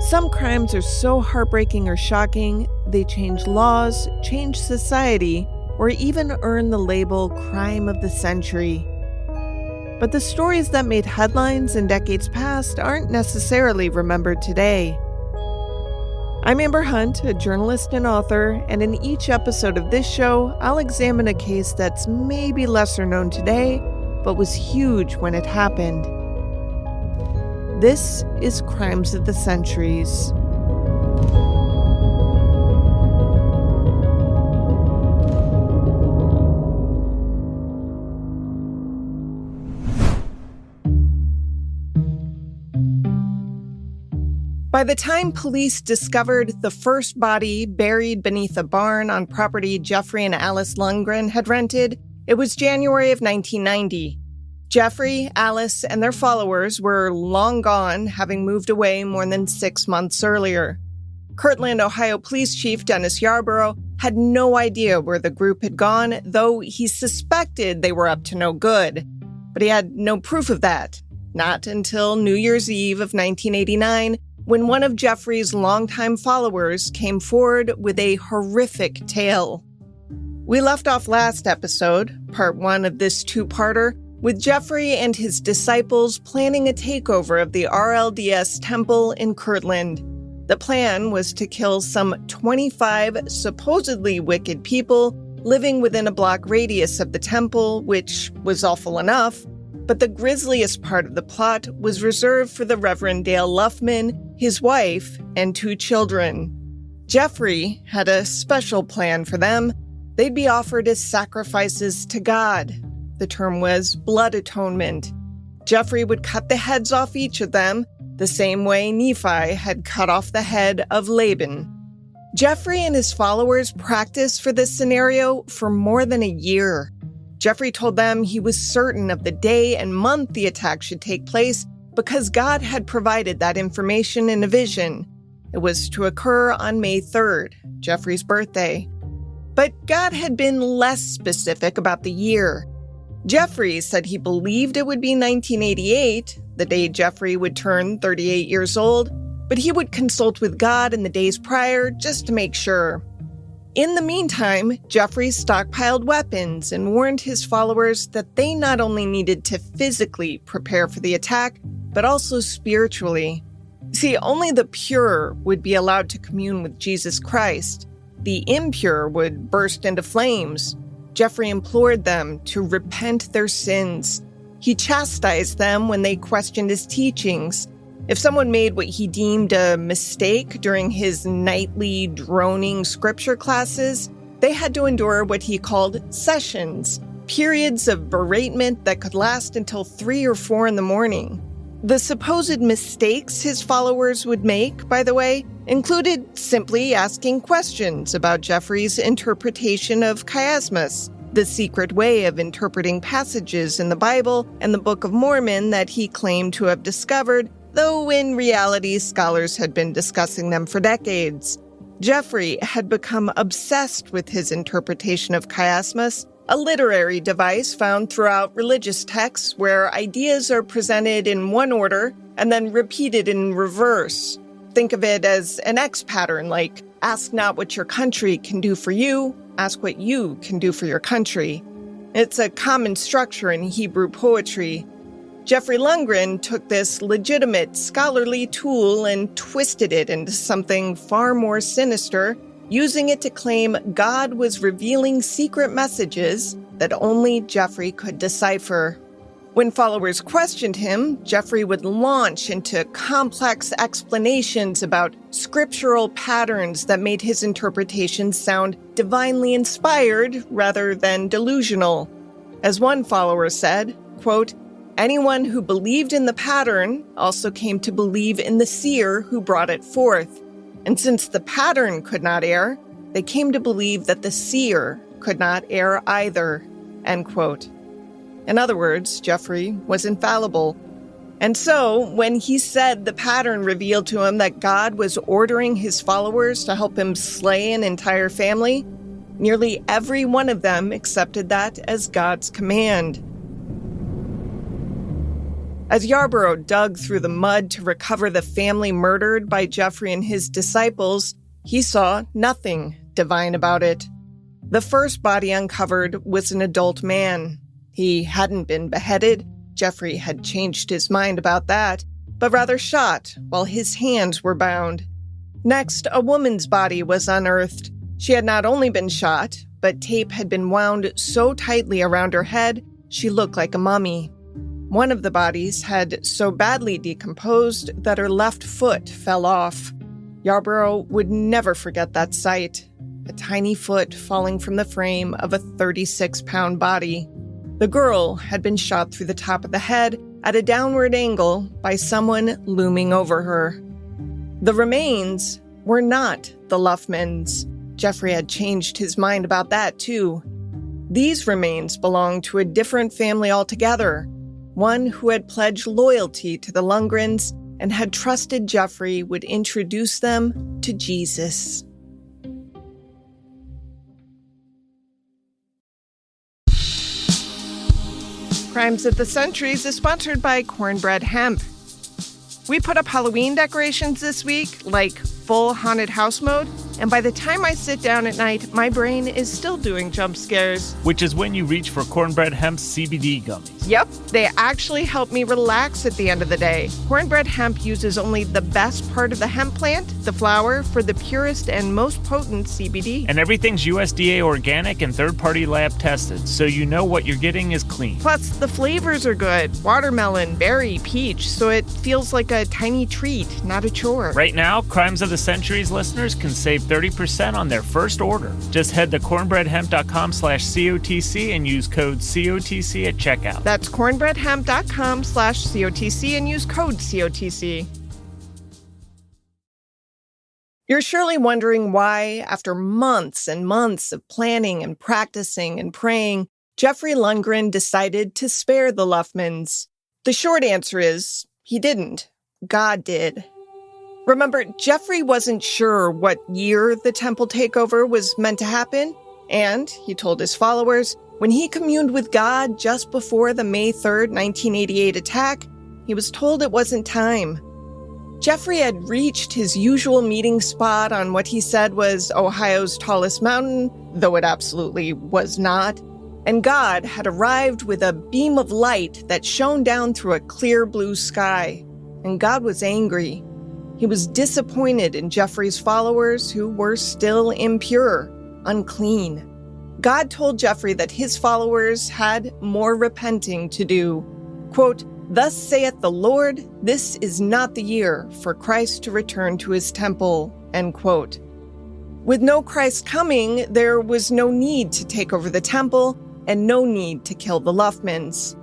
Some crimes are so heartbreaking or shocking, they change laws, change society, or even earn the label crime of the century. But the stories that made headlines in decades past aren't necessarily remembered today. I'm Amber Hunt, a journalist and author, and in each episode of this show, I'll examine a case that's maybe lesser known today, but was huge when it happened. This is Crimes of the Centuries. By the time police discovered the first body buried beneath a barn on property Jeffrey and Alice Lundgren had rented, it was January of 1990. Jeffrey, Alice, and their followers were long gone, having moved away more than 6 months earlier. Kirtland, Ohio Police Chief Dennis Yarborough had no idea where the group had gone, though he suspected they were up to no good. But he had no proof of that, not until New Year's Eve of 1989, when one of Jeffrey's longtime followers came forward with a horrific tale. We left off last episode, part 1 of this two-parter, with Jeffrey and his disciples planning a takeover of the RLDS temple in Kirtland. The plan was to kill some 25 supposedly wicked people living within a block radius of the temple, which was awful enough, but the grisliest part of the plot was reserved for the Reverend Dale Luffman, his wife, and 2 children. Jeffrey had a special plan for them. They'd be offered as sacrifices to God. The term was blood atonement. Jeffrey would cut the heads off each of them, the same way Nephi had cut off the head of Laban. Jeffrey and his followers practiced for this scenario for more than a year. Jeffrey told them he was certain of the day and month the attack should take place because God had provided that information in a vision. It was to occur on May 3rd, Jeffrey's birthday. But God had been less specific about the year. Jeffrey said he believed it would be 1988, the day Jeffrey would turn 38 years old, but he would consult with God in the days prior just to make sure. In the meantime, Jeffrey stockpiled weapons and warned his followers that they not only needed to physically prepare for the attack, but also spiritually. See, only the pure would be allowed to commune with Jesus Christ. The impure would burst into flames. Jeffrey implored them to repent their sins. He chastised them when they questioned his teachings. If someone made what he deemed a mistake during his nightly droning scripture classes, they had to endure what he called sessions, periods of beratement that could last until 3 or 4 in the morning. The supposed mistakes his followers would make, by the way, included simply asking questions about Jeffrey's interpretation of chiasmus, the secret way of interpreting passages in the Bible and the Book of Mormon that he claimed to have discovered, though in reality scholars had been discussing them for decades. Jeffrey had become obsessed with his interpretation of chiasmus, a literary device found throughout religious texts where ideas are presented in one order and then repeated in reverse. Think of it as an X pattern, like ask not what your country can do for you, ask what you can do for your country. It's a common structure in Hebrew poetry. Jeffrey Lundgren took this legitimate scholarly tool and twisted it into something far more sinister, using it to claim God was revealing secret messages that only Jeffrey could decipher. When followers questioned him, Jeffrey would launch into complex explanations about scriptural patterns that made his interpretations sound divinely inspired rather than delusional. As one follower said, quote, "Anyone who believed in the pattern also came to believe in the seer who brought it forth. And since the pattern could not err, they came to believe that the seer could not err either." End quote. In other words, Jeffrey was infallible. And so, when he said the pattern revealed to him that God was ordering his followers to help him slay an entire family, nearly every one of them accepted that as God's command. As Yarborough dug through the mud to recover the family murdered by Jeffrey and his disciples, he saw nothing divine about it. The first body uncovered was an adult man. He hadn't been beheaded. Jeffrey had changed his mind about that, but rather shot while his hands were bound. Next, a woman's body was unearthed. She had not only been shot, but tape had been wound so tightly around her head, she looked like a mummy. One of the bodies had so badly decomposed that her left foot fell off. Yarborough would never forget that sight, a tiny foot falling from the frame of a 36-pound body. The girl had been shot through the top of the head at a downward angle by someone looming over her. The remains were not the Luffmans. Jeffrey had changed his mind about that, too. These remains belonged to a different family altogether, one who had pledged loyalty to the Lundgrens and had trusted Jeffrey would introduce them to Jesus. Crimes of the Centuries is sponsored by Cornbread Hemp. We put up Halloween decorations this week, like full haunted house mode, and by the time I sit down at night, my brain is still doing jump scares. Which is when you reach for Cornbread Hemp's CBD gummies. Yep, they actually help me relax at the end of the day. Cornbread Hemp uses only the best part of the hemp plant, the flower, for the purest and most potent CBD. And everything's USDA organic and third-party lab tested, so you know what you're getting is clean. Plus, the flavors are good. Watermelon, berry, peach, so it feels like a tiny treat, not a chore. Right now, Crimes of the Centuries listeners can save 30% on their first order. Just head to cornbreadhemp.com/COTC and use code COTC at checkout. That's cornbreadhemp.com/COTC and use code COTC. You're surely wondering why, after months and months of planning and practicing and praying, Jeffrey Lundgren decided to spare the Luffmans. The short answer is, he didn't. God did. Remember, Jeffrey wasn't sure what year the temple takeover was meant to happen, and, he told his followers, when he communed with God just before the May 3rd, 1988 attack, he was told it wasn't time. Jeffrey had reached his usual meeting spot on what he said was Ohio's tallest mountain, though it absolutely was not, and God had arrived with a beam of light that shone down through a clear blue sky, and God was angry. He was disappointed in Jeffrey's followers who were still impure, unclean. God told Jeffrey that his followers had more repenting to do. Quote, "Thus saith the Lord, this is not the year for Christ to return to his temple," end quote. With no Christ coming, there was no need to take over the temple and no need to kill the Luffmans.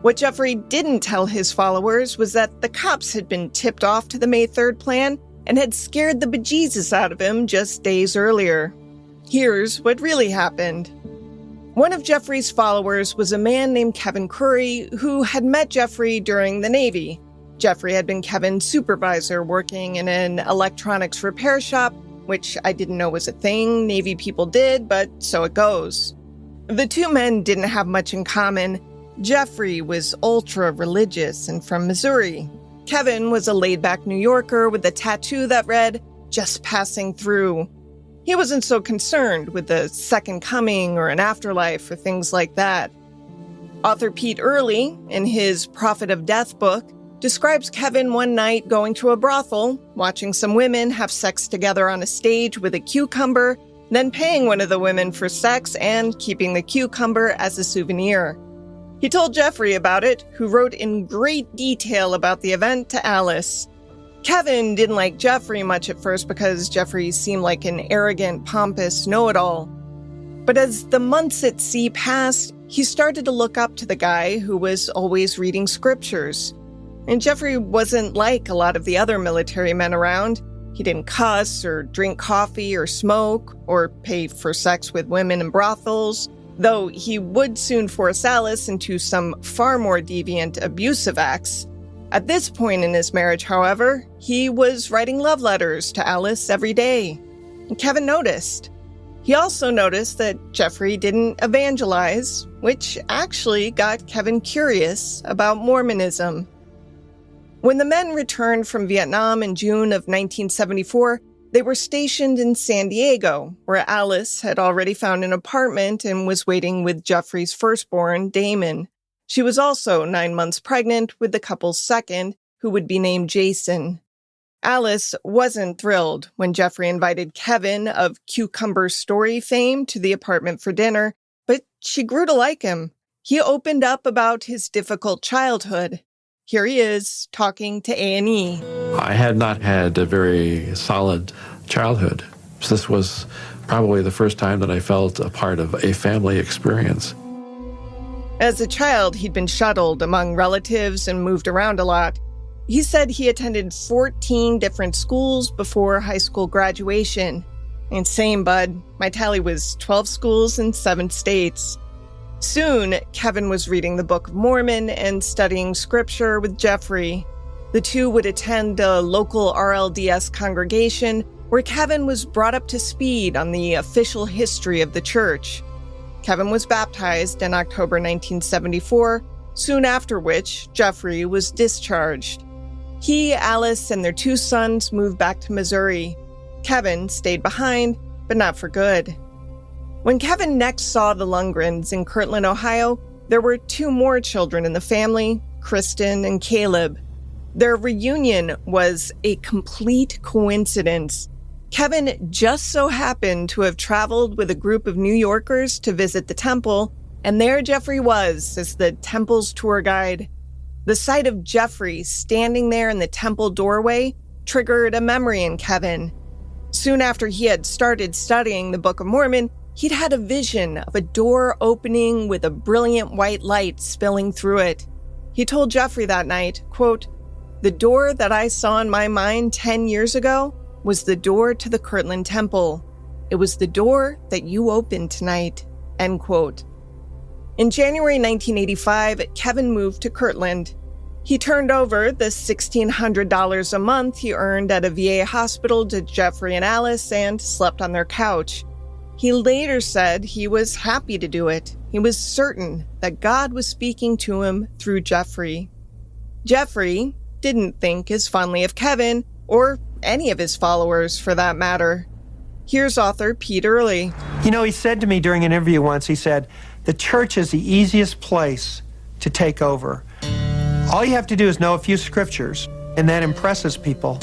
What Jeffrey didn't tell his followers was that the cops had been tipped off to the May 3rd plan and had scared the bejesus out of him just days earlier. Here's what really happened. One of Jeffrey's followers was a man named Kevin Curry who had met Jeffrey during the Navy. Jeffrey had been Kevin's supervisor working in an electronics repair shop, which I didn't know was a thing Navy people did, but so it goes. The two men didn't have much in common. Jeffrey was ultra-religious and from Missouri. Kevin was a laid-back New Yorker with a tattoo that read, "Just passing through." He wasn't so concerned with the second coming or an afterlife or things like that. Author Pete Early, in his Prophet of Death book, describes Kevin one night going to a brothel, watching some women have sex together on a stage with a cucumber, then paying one of the women for sex and keeping the cucumber as a souvenir. He told Jeffrey about it, who wrote in great detail about the event to Alice. Kevin didn't like Jeffrey much at first because Jeffrey seemed like an arrogant, pompous know-it-all. But as the months at sea passed, he started to look up to the guy who was always reading scriptures. And Jeffrey wasn't like a lot of the other military men around. He didn't cuss or drink coffee or smoke or pay for sex with women in brothels, though he would soon force Alice into some far more deviant, abusive acts. At this point in his marriage, however, he was writing love letters to Alice every day. And Kevin noticed. He also noticed that Jeffrey didn't evangelize, which actually got Kevin curious about Mormonism. When the men returned from Vietnam in June of 1974, they were stationed in San Diego, where Alice had already found an apartment and was waiting with Jeffrey's firstborn, Damon. She was also 9 months pregnant with the couple's second, who would be named Jason. Alice wasn't thrilled when Jeffrey invited Kevin of Cucumber Story fame to the apartment for dinner, but she grew to like him. He opened up about his difficult childhood. Here he is, talking to A&E. I had not had a very solid childhood. So this was probably the first time that I felt a part of a family experience. As a child, he'd been shuttled among relatives and moved around a lot. He said he attended 14 different schools before high school graduation. And same, bud. My tally was 12 schools in 7 states. Soon, Kevin was reading the Book of Mormon and studying scripture with Jeffrey. The two would attend a local RLDS congregation where Kevin was brought up to speed on the official history of the church. Kevin was baptized in October 1974, soon after which Jeffrey was discharged. He, Alice, and their 2 sons moved back to Missouri. Kevin stayed behind, but not for good. When Kevin next saw the Lundgrens in Kirtland, Ohio, there were 2 more children in the family, Kristen and Caleb. Their reunion was a complete coincidence. Kevin just so happened to have traveled with a group of New Yorkers to visit the temple, and there Jeffrey was as the temple's tour guide. The sight of Jeffrey standing there in the temple doorway triggered a memory in Kevin. Soon after he had started studying the Book of Mormon, he'd had a vision of a door opening with a brilliant white light spilling through it. He told Jeffrey that night, quote, "The door that I saw in my mind 10 years ago was the door to the Kirtland Temple. It was the door that you opened tonight," end quote. In January 1985, Kevin moved to Kirtland. He turned over the $1,600 a month he earned at a VA hospital to Jeffrey and Alice and slept on their couch. He later said he was happy to do it. He was certain that God was speaking to him through Jeffrey. Jeffrey didn't think as fondly of Kevin, or any of his followers for that matter. Here's author Pete Early. You know, he said to me during an interview once, he said, "The church is the easiest place to take over. All you have to do is know a few scriptures, and that impresses people,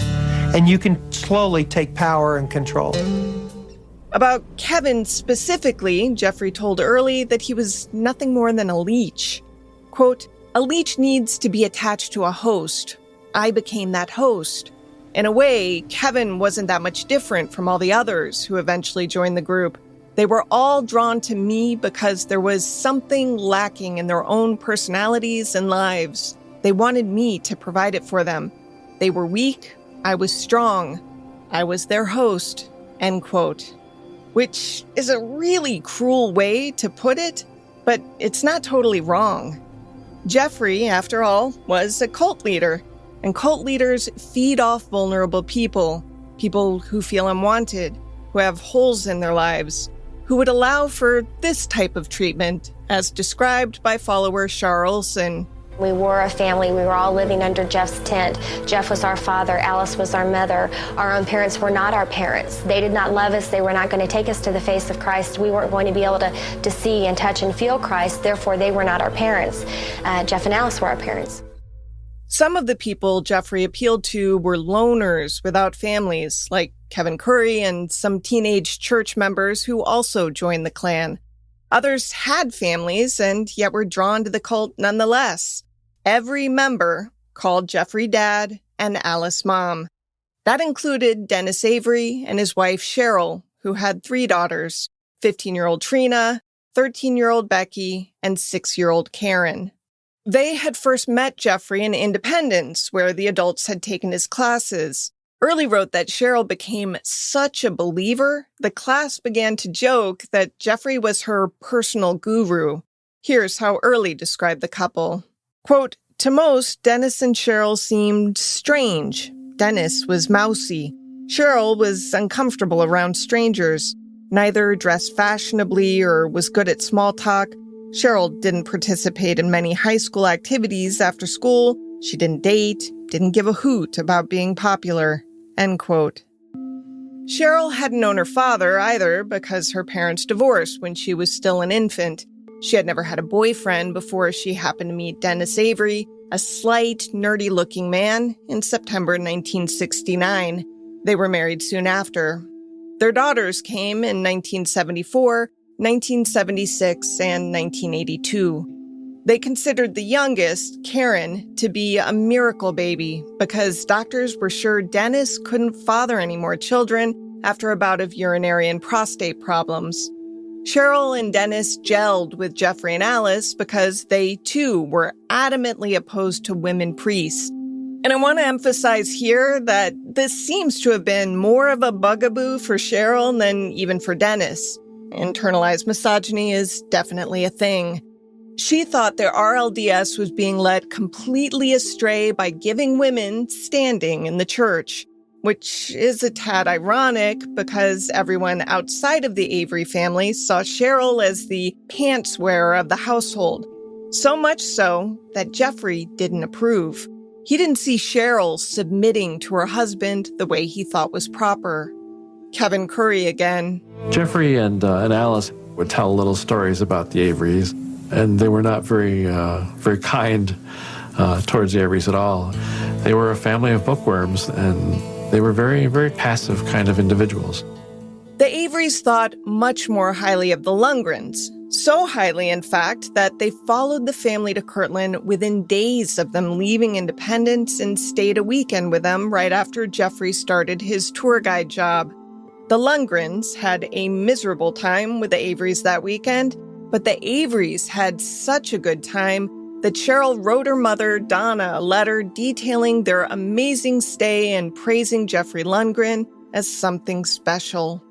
and you can slowly take power and control." About Kevin specifically, Jeffrey told Early that he was nothing more than a leech. Quote, "A leech needs to be attached to a host. I became that host." In a way, Kevin wasn't that much different from all the others who eventually joined the group. They were all drawn to me because there was something lacking in their own personalities and lives. They wanted me to provide it for them. They were weak. I was strong. I was their host, end quote. Which is a really cruel way to put it, but it's not totally wrong. Jeffrey, after all, was a cult leader, and cult leaders feed off vulnerable people who feel unwanted, who have holes in their lives, who would allow for this type of treatment, as described by follower Shar Olson. We were a family. We were all living under Jeff's tent. Jeff was our father. Alice was our mother. Our own parents were not our parents. They did not love us. They were not going to take us to the face of Christ. We weren't going to be able to see and touch and feel Christ. Therefore, they were not our parents. Jeff and Alice were our parents. Some of the people Jeffrey appealed to were loners without families, like Kevin Curry and some teenage church members who also joined the clan. Others had families and yet were drawn to the cult nonetheless. Every member called Jeffrey Dad and Alice Mom. That included Dennis Avery and his wife Cheryl, who had 3 daughters, 15-year-old Trina, 13-year-old Becky, and 6-year-old Karen. They had first met Jeffrey in Independence, where the adults had taken his classes. Early wrote that Cheryl became such a believer, the class began to joke that Jeffrey was her personal guru. Here's how Early described the couple. Quote, "To most, Dennis and Cheryl seemed strange. Dennis was mousy. Cheryl was uncomfortable around strangers. Neither dressed fashionably or was good at small talk. Cheryl didn't participate in many high school activities after school. She didn't date, didn't give a hoot about being popular, end quote. Cheryl hadn't known her father either because her parents divorced when she was still an infant. She had never had a boyfriend before she happened to meet Dennis Avery, a slight, nerdy-looking man, in September 1969. They were married soon after. Their daughters came in 1974, 1976, and 1982. They considered the youngest, Karen, to be a miracle baby because doctors were sure Dennis couldn't father any more children after a bout of urinary and prostate problems. Cheryl and Dennis gelled with Jeffrey and Alice because they, too, were adamantly opposed to women priests. And I want to emphasize here that this seems to have been more of a bugaboo for Cheryl than even for Dennis. Internalized misogyny is definitely a thing. She thought their RLDS was being led completely astray by giving women standing in the church, which is a tad ironic because everyone outside of the Avery family saw Cheryl as the pants wearer of the household. So much so that Jeffrey didn't approve. He didn't see Cheryl submitting to her husband the way he thought was proper. Kevin Curry again. Jeffrey and Alice would tell little stories about the Averys, and they were not very kind towards the Averys at all. They were a family of bookworms, and they were very, very passive kind of individuals. The Averys thought much more highly of the Lundgrens. So highly, in fact, that they followed the family to Kirtland within days of them leaving Independence and stayed a weekend with them right after Jeffrey started his tour guide job. The Lundgrens had a miserable time with the Averys that weekend, but the Averys had such a good time that Cheryl wrote her mother, Donna, a letter detailing their amazing stay and praising Jeffrey Lundgren as something special.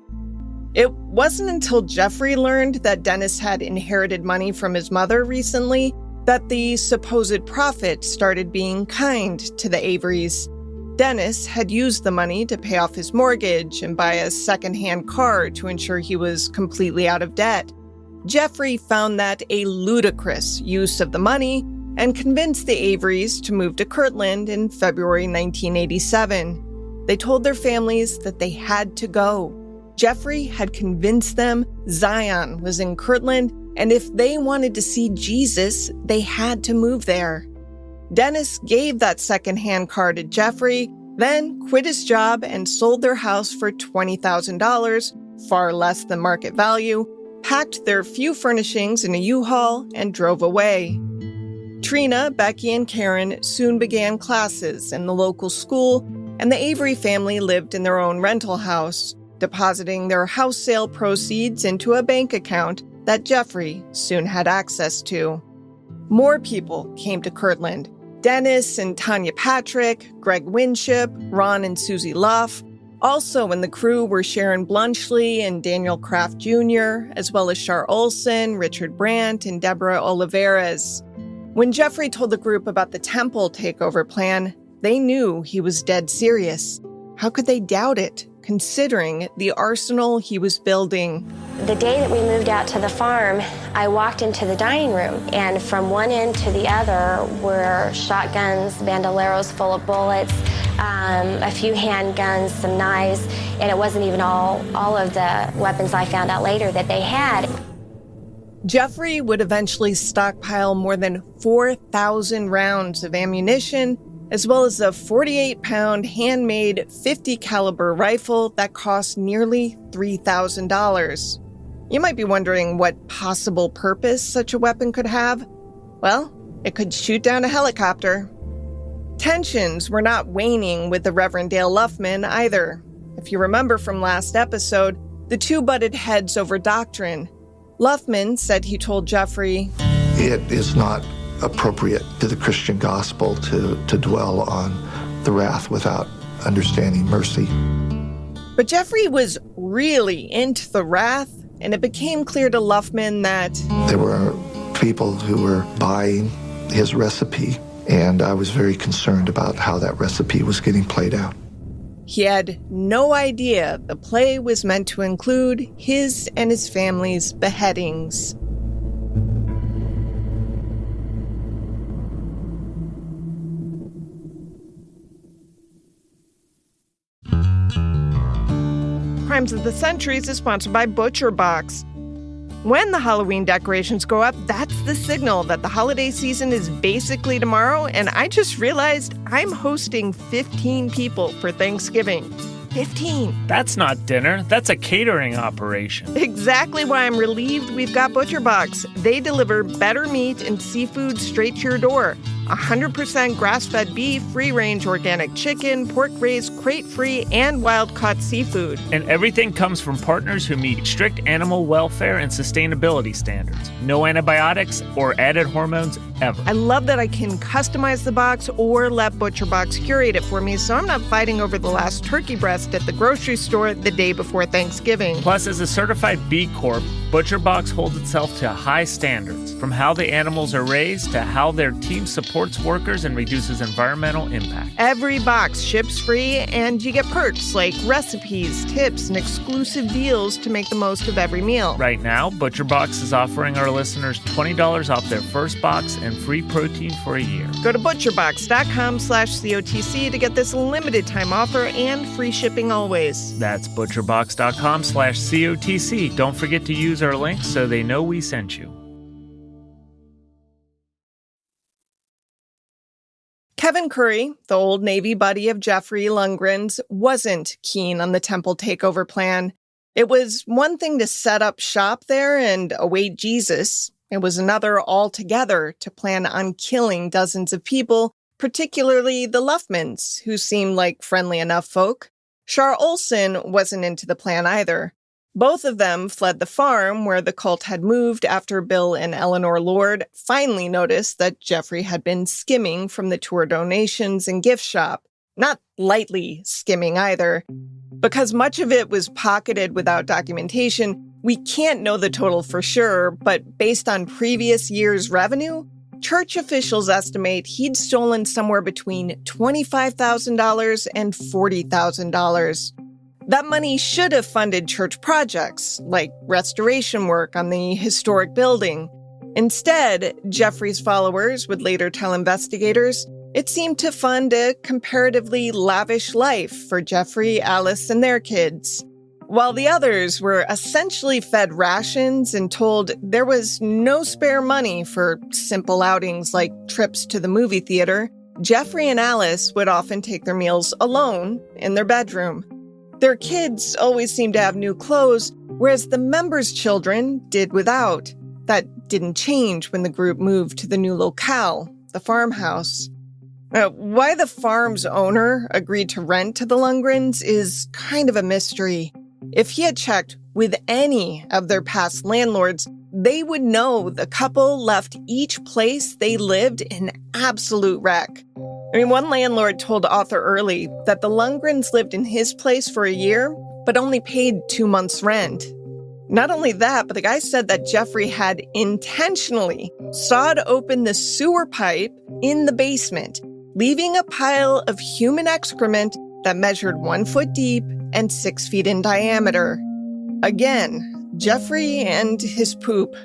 It wasn't until Jeffrey learned that Dennis had inherited money from his mother recently that the supposed prophet started being kind to the Averys. Dennis had used the money to pay off his mortgage and buy a second-hand car to ensure he was completely out of debt. Jeffrey found that a ludicrous use of the money and convinced the Averys to move to Kirtland in February 1987. They told their families that they had to go. Jeffrey had convinced them Zion was in Kirtland, and if they wanted to see Jesus, they had to move there. Dennis gave that second-hand car to Jeffrey, then quit his job and sold their house for $20,000, far less than market value, packed their few furnishings in a U-Haul, and drove away. Trina, Becky, and Karen soon began classes in the local school, and the Avery family lived in their own rental house, depositing their house sale proceeds into a bank account that Jeffrey soon had access to. More people came to Kirtland. Dennis and Tanya Patrick, Greg Winship, Ron and Susie Luff. Also in the crew were Sharon Blunchley and Daniel Kraft Jr., as well as Shar Olson, Richard Brandt, and Deborah Olivares. When Jeffrey told the group about the temple takeover plan, they knew he was dead serious. How could they doubt it, considering the arsenal he was building? The day that we moved out to the farm, I walked into the dining room, and from one end to the other were shotguns, bandoleros full of bullets, a few handguns, some knives, and it wasn't even all of the weapons I found out later that they had. Jeffrey would eventually stockpile more than 4,000 rounds of ammunition, as well as a 48-pound handmade .50 caliber rifle that cost nearly $3,000. You might be wondering what possible purpose such a weapon could have. Well, it could shoot down a helicopter. Tensions were not waning with the Reverend Dale Luffman either. If you remember from last episode, the two butted heads over doctrine. Luffman said he told Jeffrey, "It is not appropriate to the Christian gospel to dwell on the wrath without understanding mercy." But Jeffrey was really into the wrath, and it became clear to Luffman that there were people who were buying his recipe, and I was very concerned about how that recipe was getting played out. he had no idea the play was meant to include his and his family's beheadings. Crimes of the Centuries is sponsored by ButcherBox. When the Halloween decorations go up, that's the signal that the holiday season is basically tomorrow, and I just realized I'm hosting 15 people for Thanksgiving. 15. That's not dinner. That's a catering operation. Exactly why I'm relieved we've got ButcherBox. They deliver better meat and seafood straight to your door. 100% grass-fed beef, free-range organic chicken, pork-raised, crate-free, and wild-caught seafood. And everything comes from partners who meet strict animal welfare and sustainability standards. No antibiotics or added hormones ever. I love that I can customize the box or let ButcherBox curate it for me, so I'm not fighting over the last turkey breast at the grocery store the day before Thanksgiving. Plus, as a certified B Corp, ButcherBox holds itself to high standards, from how the animals are raised to how their team supports workers and reduces environmental impact. Every box ships free, and you get perks like recipes, tips, and exclusive deals to make the most of every meal. Right now, ButcherBox is offering our listeners $20 off their first box and free protein for a year. Go to butcherbox.com/COTC to get this limited time offer and free shipping always. That's butcherbox.com/COTC. Don't forget to use our link so they know we sent you. Kevin Curry, the old Navy buddy of Jeffrey Lundgren's, wasn't keen on the temple takeover plan. It was one thing to set up shop there and await Jesus. It was another altogether to plan on killing dozens of people, particularly the Luffmans, who seemed like friendly enough folk. Char Olson wasn't into the plan either. Both of them fled the farm where the cult had moved after Bill and Eleanor Lord finally noticed that Jeffrey had been skimming from the tour donations and gift shop. Not lightly skimming either. Because much of it was pocketed without documentation, we can't know the total for sure, but based on previous year's revenue, church officials estimate he'd stolen somewhere between $25,000 and $40,000. That money should have funded church projects, like restoration work on the historic building. Instead, Jeffrey's followers would later tell investigators it seemed to fund a comparatively lavish life for Jeffrey, Alice, and their kids. While the others were essentially fed rations and told there was no spare money for simple outings like trips to the movie theater, Jeffrey and Alice would often take their meals alone in their bedroom. Their kids always seemed to have new clothes, whereas the members' children did without. That didn't change when the group moved to the new locale, the farmhouse. Why the farm's owner agreed to rent to the Lundgrens is kind of a mystery. If he had checked with any of their past landlords, they would know the couple left each place they lived in absolute wreck. One landlord told Author Early that the Lundgrens lived in his place for a year, but only paid 2 months' rent. Not only that, but the guy said that Jeffrey had intentionally sawed open the sewer pipe in the basement, leaving a pile of human excrement that measured 1 foot deep and 6 feet in diameter. Again, Jeffrey and his poop.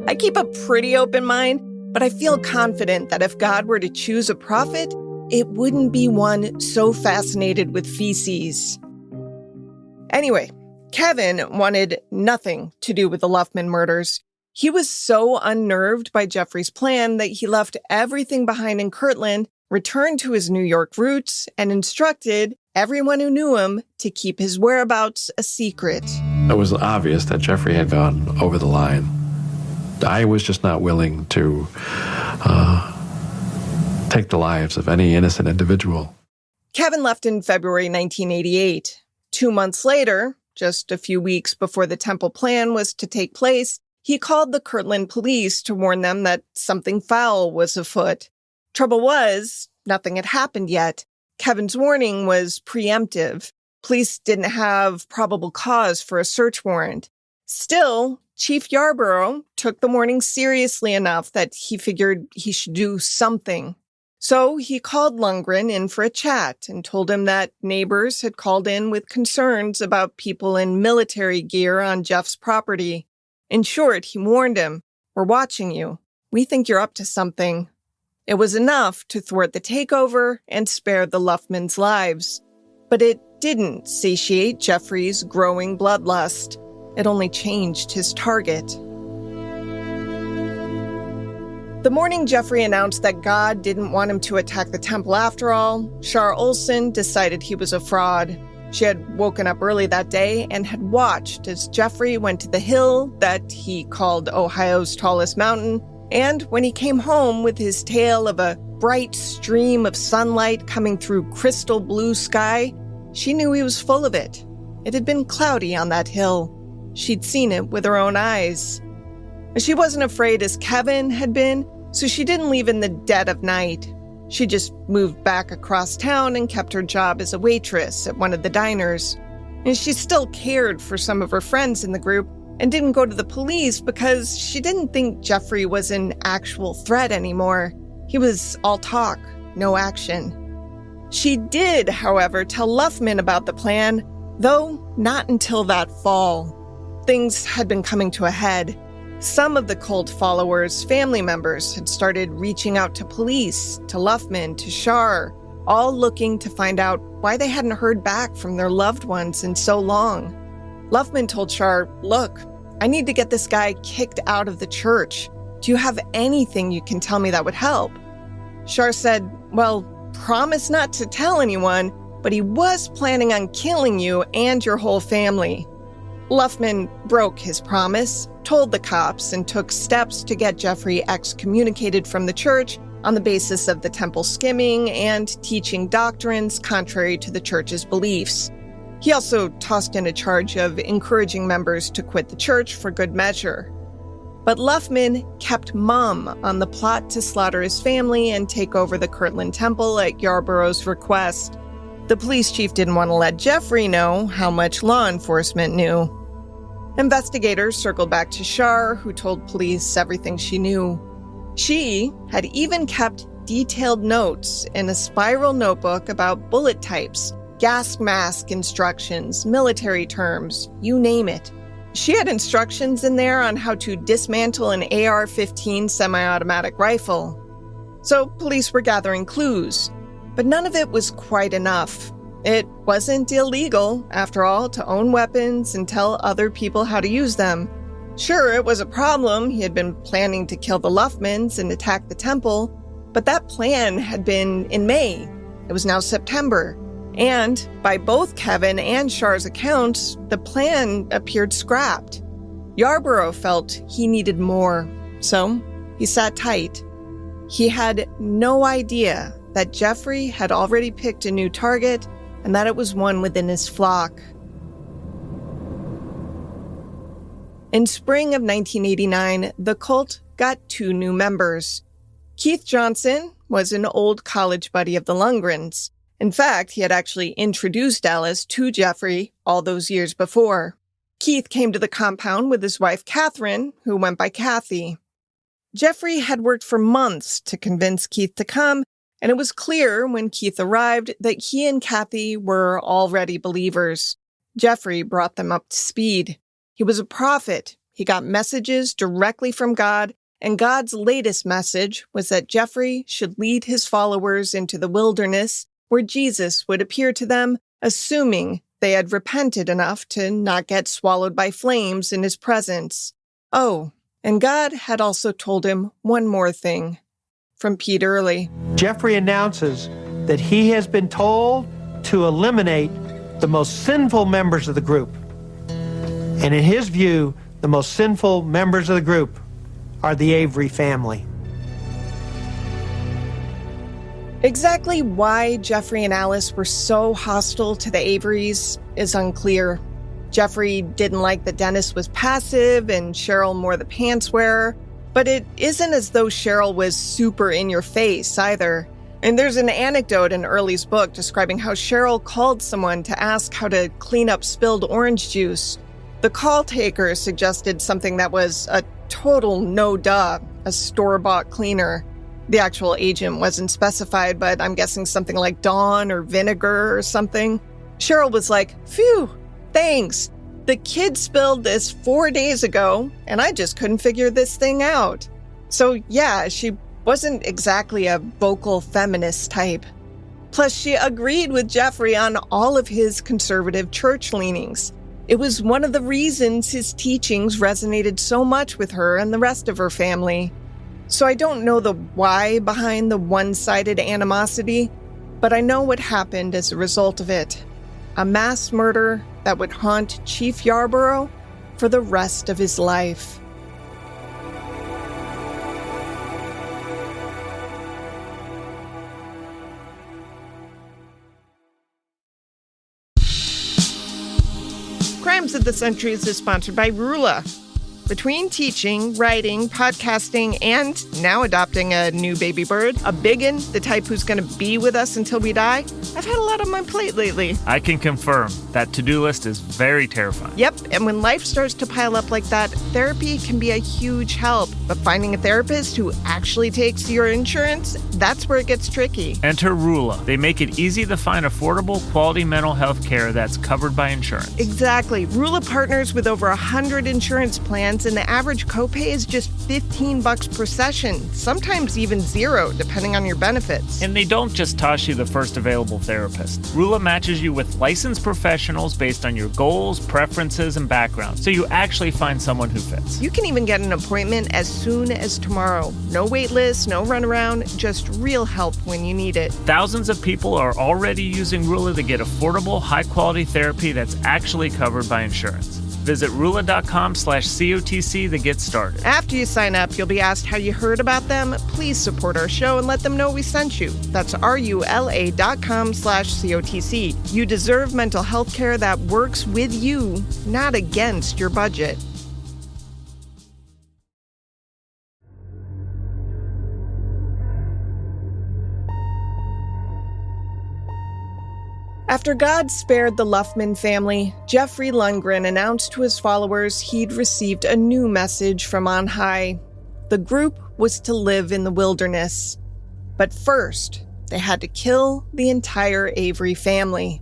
I keep a pretty open mind, but I feel confident that if God were to choose a prophet, it wouldn't be one so fascinated with feces. Anyway, Kevin wanted nothing to do with the Luffman murders. He was so unnerved by Jeffrey's plan that he left everything behind in Kirtland, returned to his New York roots, and instructed everyone who knew him to keep his whereabouts a secret. It was obvious that Jeffrey had gone over the line. I was just not willing to take the lives of any innocent individual. Kevin left in February 1988. 2 months later, just a few weeks before the temple plan was to take place, he called the Kirtland police to warn them that something foul was afoot. Trouble was, nothing had happened yet. Kevin's warning was preemptive. Police didn't have probable cause for a search warrant. Still, Chief Yarborough took the warning seriously enough that he figured he should do something. So he called Lundgren in for a chat and told him that neighbors had called in with concerns about people in military gear on Jeff's property. In short, he warned him, "We're watching you. We think you're up to something." It was enough to thwart the takeover and spare the Luffmans' lives. But it didn't satiate Jeffrey's growing bloodlust. It only changed his target. The morning Jeffrey announced that God didn't want him to attack the temple after all, Shar Olson decided he was a fraud. She had woken up early that day and had watched as Jeffrey went to the hill that he called Ohio's tallest mountain, and when he came home with his tale of a bright stream of sunlight coming through crystal blue sky, she knew he was full of it. It had been cloudy on that hill. She'd seen it with her own eyes. She wasn't afraid as Kevin had been, so she didn't leave in the dead of night. She just moved back across town and kept her job as a waitress at one of the diners. And she still cared for some of her friends in the group and didn't go to the police because she didn't think Jeffrey was an actual threat anymore. He was all talk, no action. She did, however, tell Luffman about the plan, though not until that fall. Things had been coming to a head. Some of the cult followers' family members had started reaching out to police, to Luffman, to Shar, all looking to find out why they hadn't heard back from their loved ones in so long. Luffman told Shar, "Look, I need to get this guy kicked out of the church. Do you have anything you can tell me that would help?" Shar said, "Well, promise not to tell anyone, but he was planning on killing you and your whole family." Luffman broke his promise, told the cops, and took steps to get Jeffrey excommunicated from the church on the basis of the temple skimming and teaching doctrines contrary to the church's beliefs. He also tossed in a charge of encouraging members to quit the church for good measure. But Luffman kept mum on the plot to slaughter his family and take over the Kirtland temple at Yarborough's request. The police chief didn't want to let Jeffrey know how much law enforcement knew. Investigators circled back to Shar, who told police everything she knew. She had even kept detailed notes in a spiral notebook about bullet types, gas mask instructions, military terms, you name it. She had instructions in there on how to dismantle an AR-15 semi-automatic rifle. So police were gathering clues, but none of it was quite enough. It wasn't illegal, after all, to own weapons and tell other people how to use them. Sure, it was a problem. He had been planning to kill the Luffmans and attack the temple, but that plan had been in May. It was now September. And by both Kevin and Shar's accounts, the plan appeared scrapped. Yarborough felt he needed more, so he sat tight. He had no idea that Jeffrey had already picked a new target and that it was one within his flock. In spring of 1989, the cult got 2 new members. Keith Johnson was an old college buddy of the Lundgrens. In fact, he had actually introduced Alice to Jeffrey all those years before. Keith came to the compound with his wife, Catherine, who went by Kathy. Jeffrey had worked for months to convince Keith to come, and it was clear when Keith arrived that he and Kathy were already believers. Jeffrey brought them up to speed. He was a prophet. He got messages directly from God, and God's latest message was that Jeffrey should lead his followers into the wilderness, where Jesus would appear to them, assuming they had repented enough to not get swallowed by flames in his presence. Oh, and God had also told him one more thing. From Pete Early. Jeffrey announces that he has been told to eliminate the most sinful members of the group. And in his view, the most sinful members of the group are the Avery family. Exactly why Jeffrey and Alice were so hostile to the Averys is unclear. Jeffrey didn't like that Dennis was passive and Cheryl more the pants wearer, but it isn't as though Cheryl was super in your face either. And there's an anecdote in Early's book describing how Cheryl called someone to ask how to clean up spilled orange juice. The call taker suggested something that was a total no-duh, a store-bought cleaner. The actual agent wasn't specified, but I'm guessing something like Dawn or vinegar or something. Cheryl was like, "Phew, thanks. The kid spilled this 4 days ago, and I just couldn't figure this thing out." So yeah, she wasn't exactly a vocal feminist type. Plus, she agreed with Jeffrey on all of his conservative church leanings. It was one of the reasons his teachings resonated so much with her and the rest of her family. So I don't know the why behind the one-sided animosity, but I know what happened as a result of it. A mass murder that would haunt Chief Yarborough for the rest of his life. Crimes of the Centuries is sponsored by Rula. Between teaching, writing, podcasting, and now adopting a new baby bird, a biggin, the type who's going to be with us until we die, I've had a lot on my plate lately. I can confirm that to-do list is very terrifying. Yep, and when life starts to pile up like that, therapy can be a huge help. But finding a therapist who actually takes your insurance, that's where it gets tricky. Enter Rula. They make it easy to find affordable, quality mental health care that's covered by insurance. Exactly. Rula partners with over 100 insurance plans, and the average copay is just $15 per session, sometimes even $0, depending on your benefits. And they don't just toss you the first available therapist. Rula matches you with licensed professionals based on your goals, preferences, and background, so you actually find someone who fits. You can even get an appointment as soon as tomorrow. No wait list, no runaround, just real help when you need it. Thousands of people are already using Rula to get affordable, high-quality therapy that's actually covered by insurance. Visit Rula.com/COTC to get started. After you sign up, you'll be asked how you heard about them. Please support our show and let them know we sent you. That's RULA.com/COTC. You deserve mental health care that works with you, not against your budget. After God spared the Luffman family, Jeffrey Lundgren announced to his followers he'd received a new message from on high. The group was to live in the wilderness. But first, they had to kill the entire Avery family.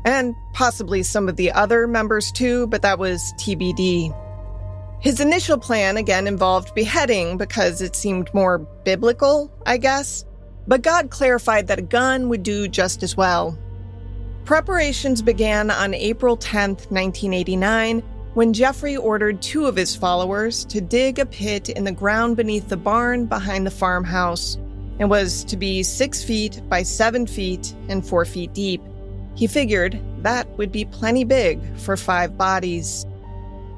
And possibly some of the other members too, but that was TBD. His initial plan again involved beheading because it seemed more biblical, I guess. But God clarified that a gun would do just as well. Preparations began on April 10, 1989, when Jeffrey ordered two of his followers to dig a pit in the ground beneath the barn behind the farmhouse. It was to be 6 feet by 7 feet and 4 feet deep. He figured that would be plenty big for 5 bodies.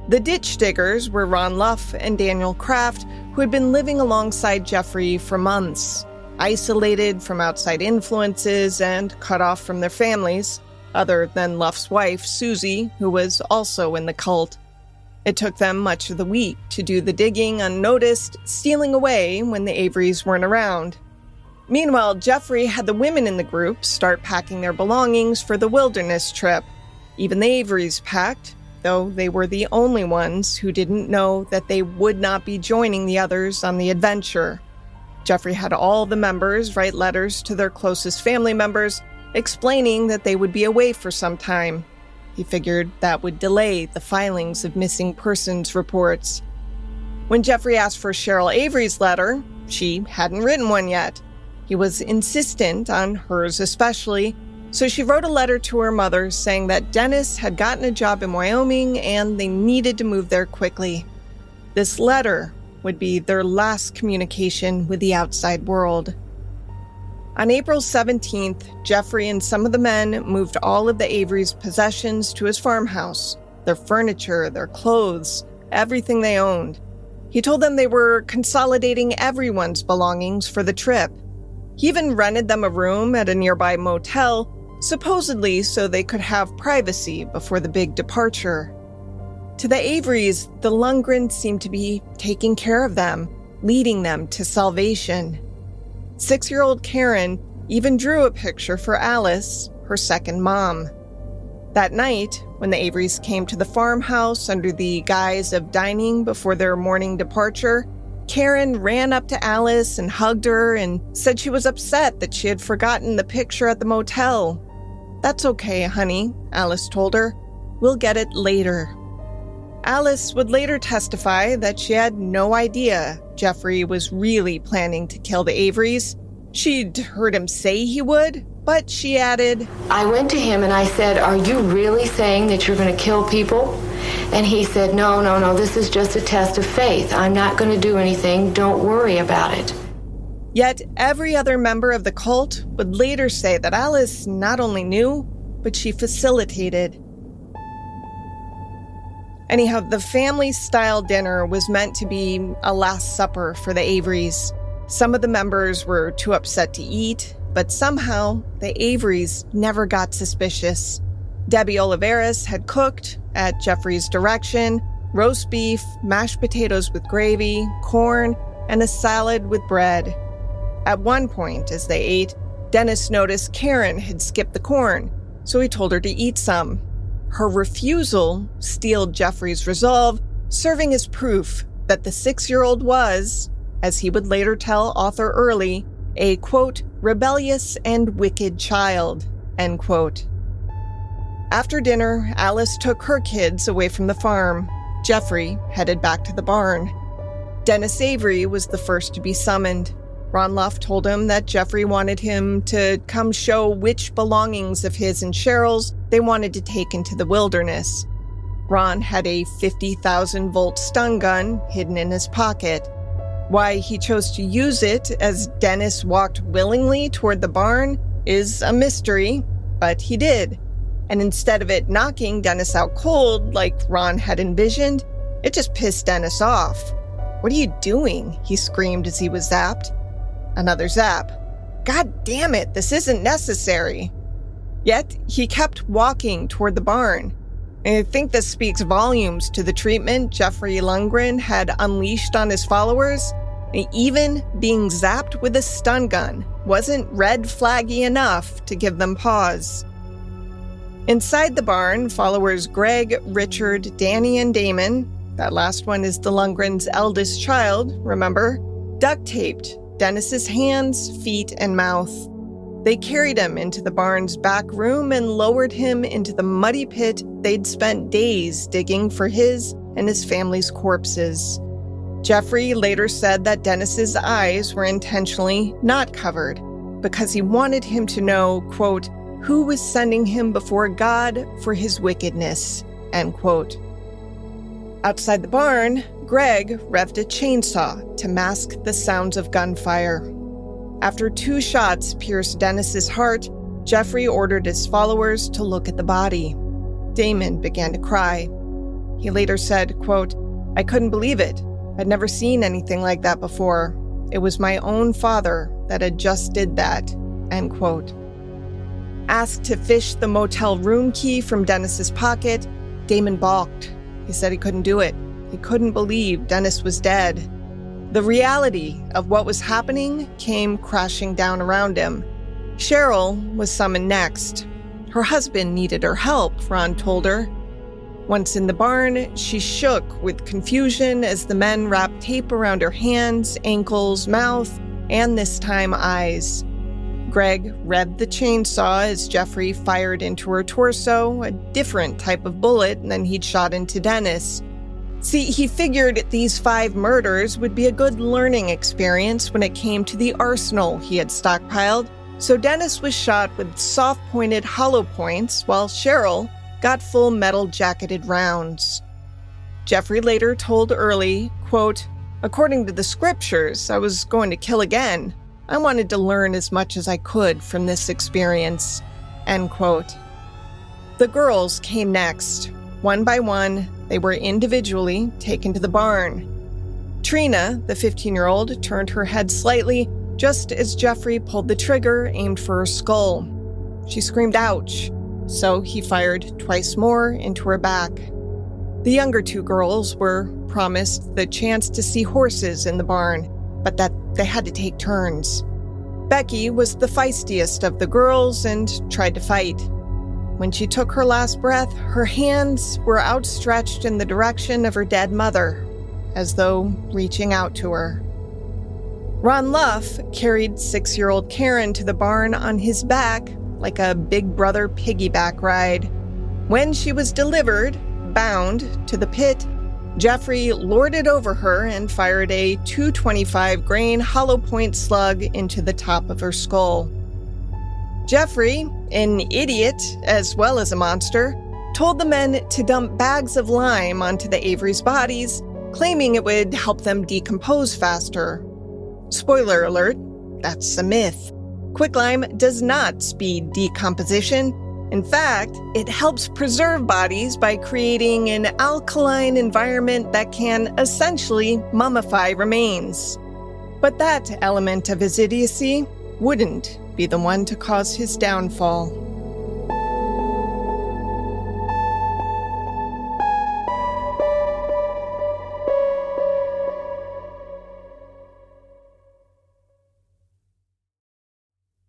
The ditch diggers were Ron Luff and Daniel Kraft, who had been living alongside Jeffrey for months, isolated from outside influences and cut off from their families, other than Luff's wife, Susie, who was also in the cult. It took them much of the week to do the digging unnoticed, stealing away when the Averys weren't around. Meanwhile, Jeffrey had the women in the group start packing their belongings for the wilderness trip. Even the Averys packed, though they were the only ones who didn't know that they would not be joining the others on the adventure. Jeffrey had all the members write letters to their closest family members, explaining that they would be away for some time. He figured that would delay the filings of missing persons reports. When Jeffrey asked for Cheryl Avery's letter, she hadn't written one yet. He was insistent on hers especially, so she wrote a letter to her mother saying that Dennis had gotten a job in Wyoming and they needed to move there quickly. This letter would be their last communication with the outside world. On April 17th, Jeffrey and some of the men moved all of the Averys' possessions to his farmhouse, their furniture, their clothes, everything they owned. He told them they were consolidating everyone's belongings for the trip. He even rented them a room at a nearby motel, supposedly so they could have privacy before the big departure. To the Averys, the Lundgrens seemed to be taking care of them, leading them to salvation. 6-year-old Karen even drew a picture for Alice, her second mom. That night, when the Averys came to the farmhouse under the guise of dining before their morning departure, Karen ran up to Alice and hugged her and said she was upset that she had forgotten the picture at the motel. "That's okay, honey," Alice told her. "We'll get it later." Alice would later testify that she had no idea Jeffrey was really planning to kill the Averys. She'd heard him say he would, But she added, I went to him and I said, are you really saying that you're going to kill people? And he said, no, this is just a test of faith. I'm not going to do anything. Don't worry about it. Yet every other member of the cult would later say that Alice not only knew, but she facilitated. Anyhow, the family-style dinner was meant to be a last supper for the Averys. Some of the members were too upset to eat, but somehow the Averys never got suspicious. Debbie Olivares had cooked, at Jeffrey's direction, roast beef, mashed potatoes with gravy, corn, and a salad with bread. At one point, as they ate, Dennis noticed Karen had skipped the corn, so he told her to eat some. Her refusal steeled Jeffrey's resolve, serving as proof that the 6-year-old was, as he would later tell author Early, a, quote, rebellious and wicked child, end quote. After dinner, Alice took her kids away from the farm. Jeffrey headed back to the barn. Dennis Avery was the first to be summoned. Ron Luff told him that Jeffrey wanted him to come show which belongings of his and Cheryl's they wanted to take into the wilderness. Ron had a 50,000-volt stun gun hidden in his pocket. Why he chose to use it as Dennis walked willingly toward the barn is a mystery, but he did. And instead of it knocking Dennis out cold like Ron had envisioned, it just pissed Dennis off. "What are you doing?" he screamed as he was zapped. Another zap. "God damn it, this isn't necessary." Yet he kept walking toward the barn. I think this speaks volumes to the treatment Jeffrey Lundgren had unleashed on his followers. Even being zapped with a stun gun wasn't red flaggy enough to give them pause. Inside the barn, followers Greg, Richard, Danny, and Damon, that last one is the Lundgren's eldest child, remember, duct taped Dennis's hands, feet, and mouth. They carried him into the barn's back room and lowered him into the muddy pit they'd spent days digging for his and his family's corpses. Jeffrey later said that Dennis's eyes were intentionally not covered because he wanted him to know, quote, who was sending him before God for his wickedness, end quote. Outside the barn, Greg revved a chainsaw to mask the sounds of gunfire. After 2 shots pierced Dennis's heart, Jeffrey ordered his followers to look at the body. Damon began to cry. He later said, quote, "I couldn't believe it. I'd never seen anything like that before. It was my own father that had just did that," end quote. Asked to fish the motel room key from Dennis's pocket, Damon balked. He said he couldn't do it. He couldn't believe Dennis was dead. The reality of what was happening came crashing down around him. Cheryl was summoned next. Her husband needed her help, Ron told her. Once in the barn, she shook with confusion as the men wrapped tape around her hands, ankles, mouth, and this time eyes. Greg revved the chainsaw as Jeffrey fired into her torso, a different type of bullet than he'd shot into Dennis. See, he figured these 5 murders would be a good learning experience when it came to the arsenal he had stockpiled, so Dennis was shot with soft-pointed hollow points while Cheryl got full metal-jacketed rounds. Jeffrey later told Early, quote, "According to the scriptures, I was going to kill again. I wanted to learn as much as I could from this experience," end quote. The girls came next. One by one, they were individually taken to the barn. Trina, the 15-year-old, turned her head slightly just as Jeffrey pulled the trigger aimed for her skull. She screamed, "Ouch!" So he fired twice more into her back. The younger 2 girls were promised the chance to see horses in the barn, but that they had to take turns. Becky was the feistiest of the girls and tried to fight. When she took her last breath, her hands were outstretched in the direction of her dead mother, as though reaching out to her. Ron Luff carried 6-year-old Karen to the barn on his back like a Big Brother piggyback ride. When she was delivered, bound, to the pit, Jeffrey lorded over her and fired a .225 grain hollow point slug into the top of her skull. Jeffrey, an idiot as well as a monster, told the men to dump bags of lime onto the Avery's bodies, claiming it would help them decompose faster. Spoiler alert, that's a myth. Quicklime does not speed decomposition. In fact, it helps preserve bodies by creating an alkaline environment that can essentially mummify remains. But that element of his idiocy wouldn't be the one to cause his downfall.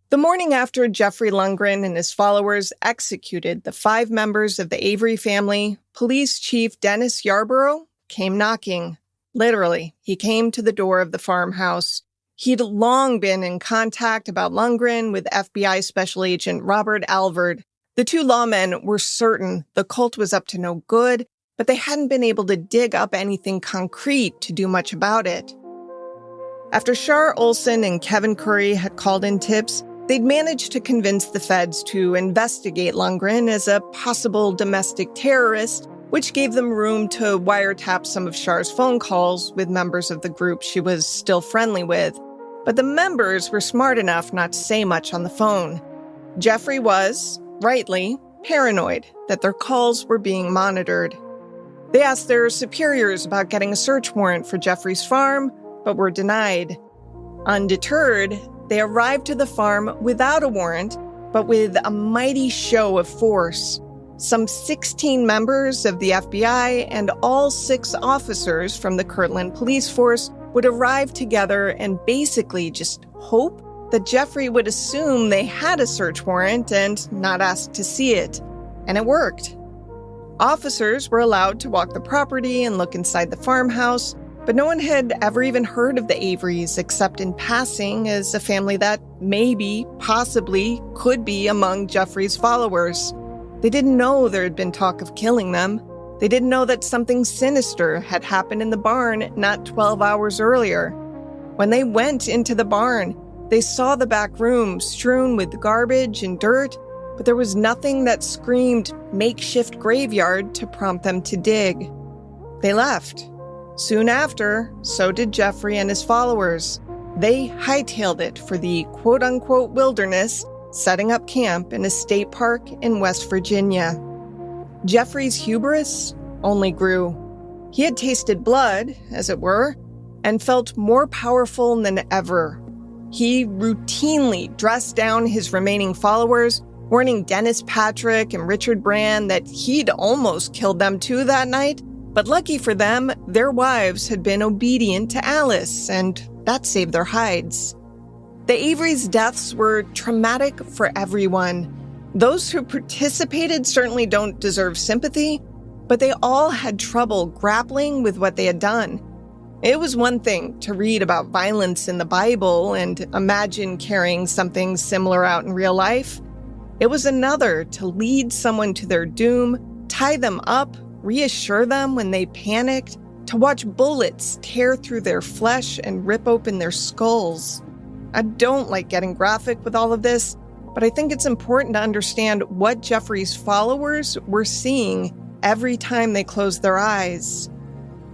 The morning after Jeffrey Lundgren and his followers executed the 5 members of the Avery family, Police Chief Dennis Yarborough came knocking. Literally, he came to the door of the farmhouse. He'd long been in contact about Lundgren with FBI Special Agent Robert Alvord. The 2 lawmen were certain the cult was up to no good, but they hadn't been able to dig up anything concrete to do much about it. After Shar Olson and Kevin Curry had called in tips, they'd managed to convince the feds to investigate Lundgren as a possible domestic terrorist, which gave them room to wiretap some of Shar's phone calls with members of the group she was still friendly with. But the members were smart enough not to say much on the phone. Jeffrey was, rightly, paranoid that their calls were being monitored. They asked their superiors about getting a search warrant for Jeffrey's farm, but were denied. Undeterred, they arrived to the farm without a warrant, but with a mighty show of force. Some 16 members of the FBI and all 6 officers from the Kirtland police force would arrive together and basically just hope that Jeffrey would assume they had a search warrant and not ask to see it. And it worked. Officers were allowed to walk the property and look inside the farmhouse, but no one had ever even heard of the Averys except in passing as a family that maybe, possibly, could be among Jeffrey's followers. They didn't know there had been talk of killing them. They didn't know that something sinister had happened in the barn not 12 hours earlier. When they went into the barn, they saw the back room strewn with garbage and dirt, but there was nothing that screamed makeshift graveyard to prompt them to dig. They left. Soon after, so did Jeffrey and his followers. They hightailed it for the quote-unquote wilderness, setting up camp in a state park in West Virginia. Jeffrey's hubris only grew. He had tasted blood, as it were, and felt more powerful than ever. He routinely dressed down his remaining followers, warning Dennis Patrick and Richard Brand that he'd almost killed them too that night. But lucky for them, their wives had been obedient to Alice, and that saved their hides. The Averys' deaths were traumatic for everyone. Those who participated certainly don't deserve sympathy, but they all had trouble grappling with what they had done. It was one thing to read about violence in the Bible and imagine carrying something similar out in real life. It was another to lead someone to their doom, tie them up, reassure them when they panicked, to watch bullets tear through their flesh and rip open their skulls. I don't like getting graphic with all of this, but I think it's important to understand what Jeffrey's followers were seeing every time they closed their eyes.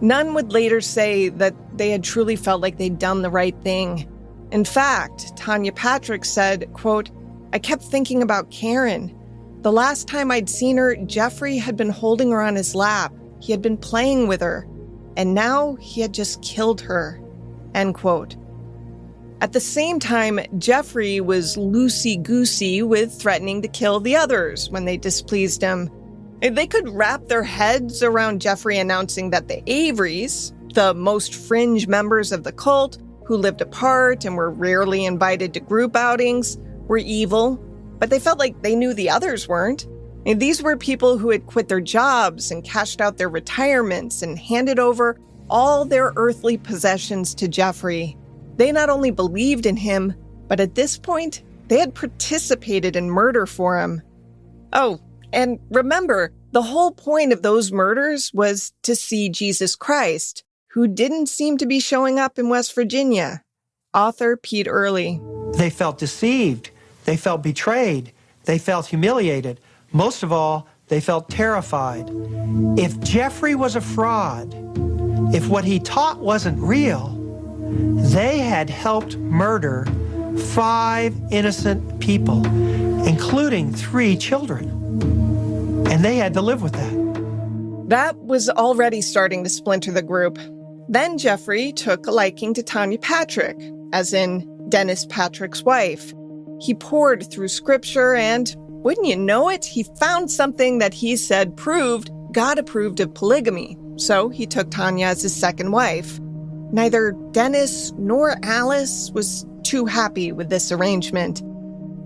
None would later say that they had truly felt like they'd done the right thing. In fact, Tanya Patrick said, quote, "I kept thinking about Karen. The last time I'd seen her, Jeffrey had been holding her on his lap. He had been playing with her. And now he had just killed her." End quote. At the same time, Jeffrey was loosey-goosey with threatening to kill the others when they displeased him. They could wrap their heads around Jeffrey announcing that the Averys, the most fringe members of the cult, who lived apart and were rarely invited to group outings, were evil, but they felt like they knew the others weren't. And these were people who had quit their jobs and cashed out their retirements and handed over all their earthly possessions to Jeffrey. They not only believed in him, but at this point, they had participated in murder for him. Oh, and remember, the whole point of those murders was to see Jesus Christ, who didn't seem to be showing up in West Virginia. Author Pete Early. They felt deceived. They felt betrayed. They felt humiliated. Most of all, they felt terrified. If Jeffrey was a fraud, if what he taught wasn't real, they had helped murder 5 innocent people, including 3 children. And they had to live with that. That was already starting to splinter the group. Then Jeffrey took a liking to Tanya Patrick, as in Dennis Patrick's wife. He pored through scripture and, wouldn't you know it, he found something that he said proved God approved of polygamy. So he took Tanya as his second wife. Neither Dennis nor Alice was too happy with this arrangement.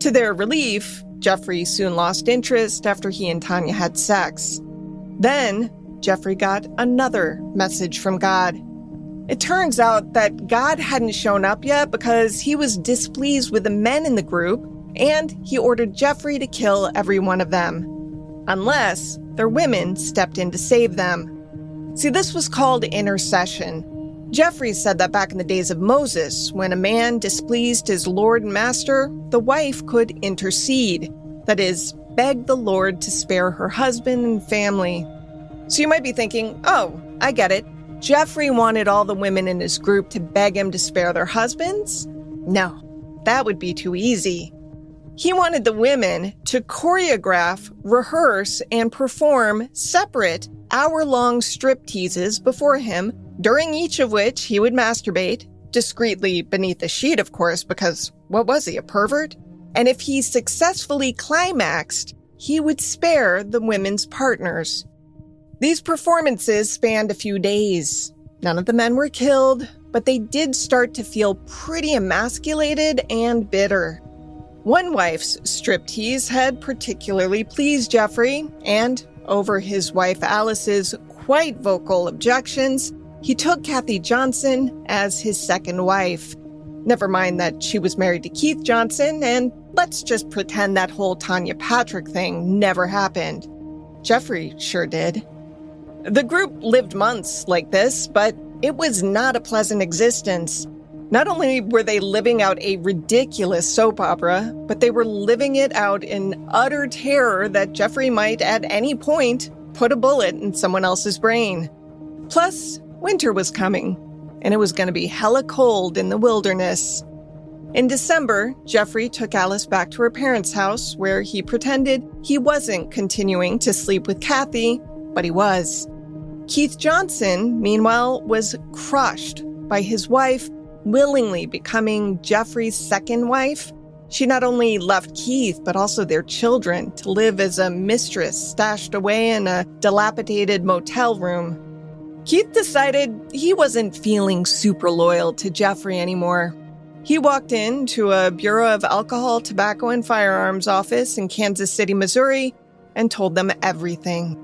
To their relief, Jeffrey soon lost interest after he and Tanya had sex. Then, Jeffrey got another message from God. It turns out that God hadn't shown up yet because he was displeased with the men in the group, and he ordered Jeffrey to kill every one of them, unless their women stepped in to save them. See, this was called intercession. Jeffrey said that back in the days of Moses, when a man displeased his Lord and Master, the wife could intercede. That is, beg the Lord to spare her husband and family. So you might be thinking, oh, I get it. Jeffrey wanted all the women in his group to beg him to spare their husbands? No, that would be too easy. He wanted the women to choreograph, rehearse, and perform separate hour-long strip teases before him, during each of which he would masturbate, discreetly beneath the sheet, of course, because what was he, a pervert? And if he successfully climaxed, he would spare the women's partners. These performances spanned a few days. None of the men were killed, but they did start to feel pretty emasculated and bitter. One wife's striptease had particularly pleased Jeffrey, and over his wife Alice's quite vocal objections, he took Kathy Johnson as his second wife. Never mind that she was married to Keith Johnson, and let's just pretend that whole Tanya Patrick thing never happened. Jeffrey sure did. The group lived months like this, but it was not a pleasant existence. Not only were they living out a ridiculous soap opera, but they were living it out in utter terror that Jeffrey might at any point put a bullet in someone else's brain. Plus, winter was coming, and it was going to be hella cold in the wilderness. In December, Jeffrey took Alice back to her parents' house, where he pretended he wasn't continuing to sleep with Kathy, but he was. Keith Johnson, meanwhile, was crushed by his wife willingly becoming Jeffrey's second wife. She not only left Keith, but also their children to live as a mistress stashed away in a dilapidated motel room. Keith decided he wasn't feeling super loyal to Jeffrey anymore. He walked into a Bureau of Alcohol, Tobacco, and Firearms office in Kansas City, Missouri, and told them everything.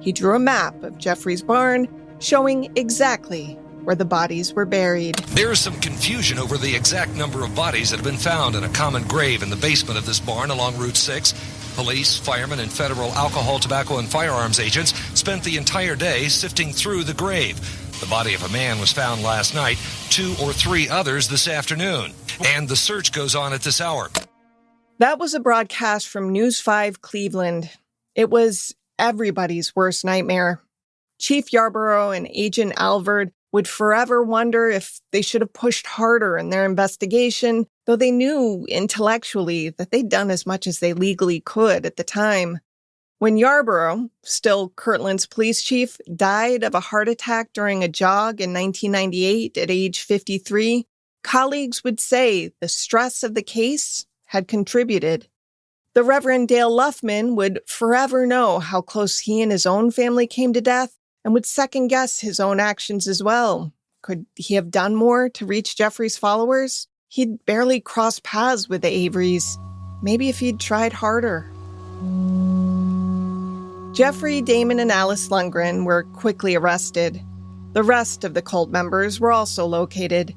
He drew a map of Jeffrey's barn, showing exactly where the bodies were buried. There is some confusion over the exact number of bodies that have been found in a common grave in the basement of this barn along Route 6. Police, firemen, and federal alcohol, tobacco, and firearms agents spent the entire day sifting through the grave. The body of a man was found last night, 2 or 3 others this afternoon, and the search goes on at this hour. That was a broadcast from News 5 Cleveland. It was everybody's worst nightmare. Chief Yarborough and Agent Alvord would forever wonder if they should have pushed harder in their investigation, though they knew intellectually that they'd done as much as they legally could at the time. When Yarborough, still Kirtland's police chief, died of a heart attack during a jog in 1998 at age 53, colleagues would say the stress of the case had contributed. The Reverend Dale Luffman would forever know how close he and his own family came to death, and would second-guess his own actions as well. Could he have done more to reach Jeffrey's followers? He'd barely crossed paths with the Averys. Maybe if he'd tried harder. Jeffrey, Damon, and Alice Lundgren were quickly arrested. The rest of the cult members were also located.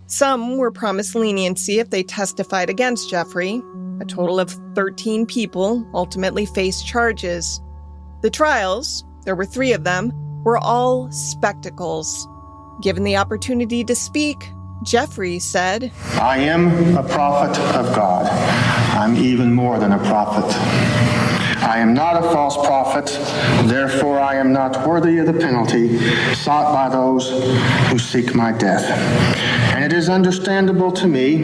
Some were promised leniency if they testified against Jeffrey. A total of 13 people ultimately faced charges. The trials, there were 3 of them, were all spectacles. Given the opportunity to speak, Jeffrey said, I am a prophet of God. I'm even more than a prophet. I am not a false prophet, therefore I am not worthy of the penalty sought by those who seek my death. And it is understandable to me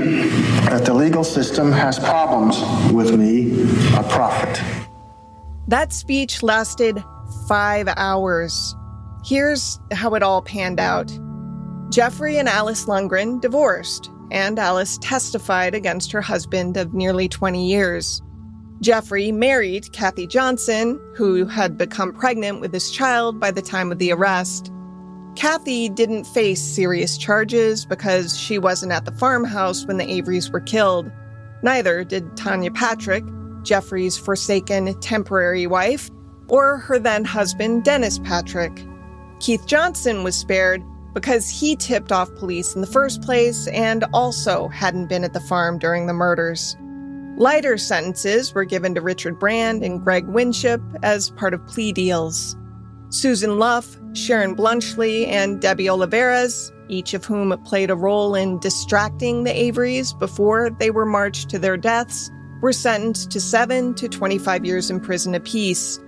that the legal system has problems with me, a prophet. That speech lasted 5 hours. Here's how it all panned out. Jeffrey and Alice Lundgren divorced, and Alice testified against her husband of nearly 20 years. Jeffrey married Kathy Johnson, who had become pregnant with his child by the time of the arrest. Kathy didn't face serious charges because she wasn't at the farmhouse when the Averys were killed. Neither did Tanya Patrick, Jeffrey's forsaken temporary wife, or her then-husband Dennis Patrick. Keith Johnson was spared because he tipped off police in the first place and also hadn't been at the farm during the murders. Lighter sentences were given to Richard Brand and Greg Winship as part of plea deals. Susan Luff, Sharon Blunchley, and Debbie Olivares, each of whom played a role in distracting the Averys before they were marched to their deaths, were sentenced to 7 to 25 years in prison apiece.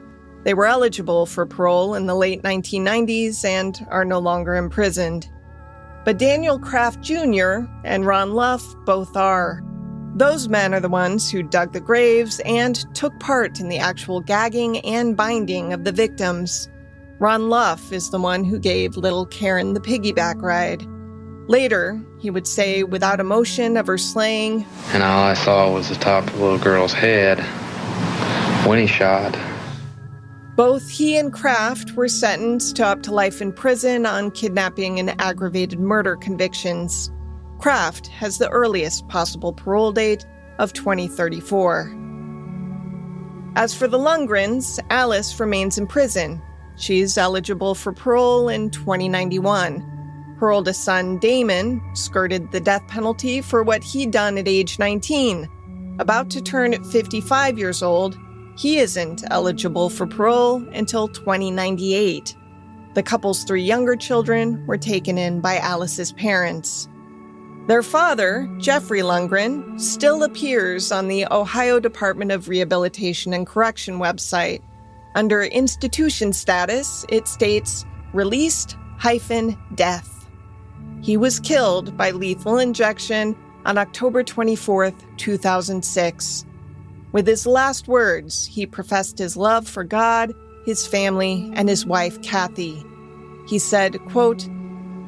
They were eligible for parole in the late 1990s and are no longer imprisoned. But Daniel Kraft Jr. and Ron Luff both are. Those men are the ones who dug the graves and took part in the actual gagging and binding of the victims. Ron Luff is the one who gave little Karen the piggyback ride. Later, he would say without emotion of her slaying, and all I saw was the top of the little girl's head when he shot. Both he and Kraft were sentenced to up to life in prison on kidnapping and aggravated murder convictions. Kraft has the earliest possible parole date of 2034. As for the Lundgrens, Alice remains in prison. She's eligible for parole in 2091. Her oldest son, Damon, skirted the death penalty for what he'd done at age 19. About to turn 55 years old, he isn't eligible for parole until 2098. The couple's 3 younger children were taken in by Alice's parents. Their father, Jeffrey Lundgren, still appears on the Ohio Department of Rehabilitation and Correction website. Under institution status, it states, released-death. He was killed by lethal injection on October 24, 2006. With his last words, he professed his love for God, his family, and his wife, Kathy. He said, quote,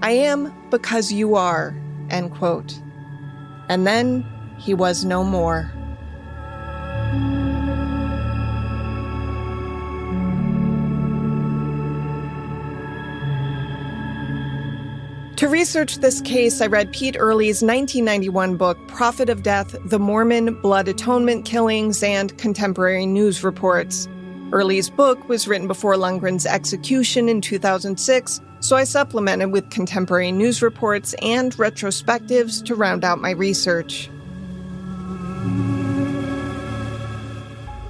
"I am because you are," end quote. And then he was no more. To research this case, I read Pete Early's 1991 book, Prophet of Death, The Mormon Blood Atonement Killings and Contemporary News Reports. Early's book was written before Lundgren's execution in 2006, so I supplemented with contemporary news reports and retrospectives to round out my research.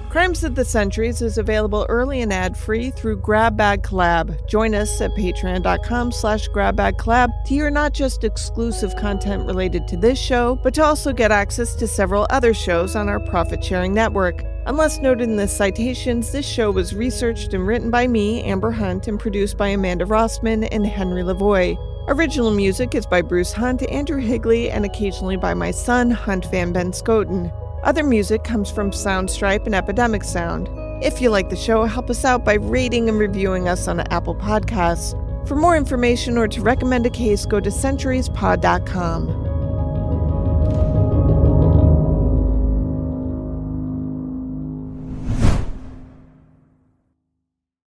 Crimes of the Centuries is available early and ad-free through Grab Bag Collab. Join us at patreon.com/GrabBagCollab to hear not just exclusive content related to this show, but to also get access to several other shows on our profit-sharing network. Unless noted in the citations, this show was researched and written by me, Amber Hunt, and produced by Amanda Rossman and Henry Lavoie. Original music is by Bruce Hunt, Andrew Higley, and occasionally by my son, Hunt Van Ben Scoten. Other music comes from Soundstripe and Epidemic Sound. If you like the show, help us out by rating and reviewing us on Apple Podcasts. For more information or to recommend a case, go to centuriespod.com.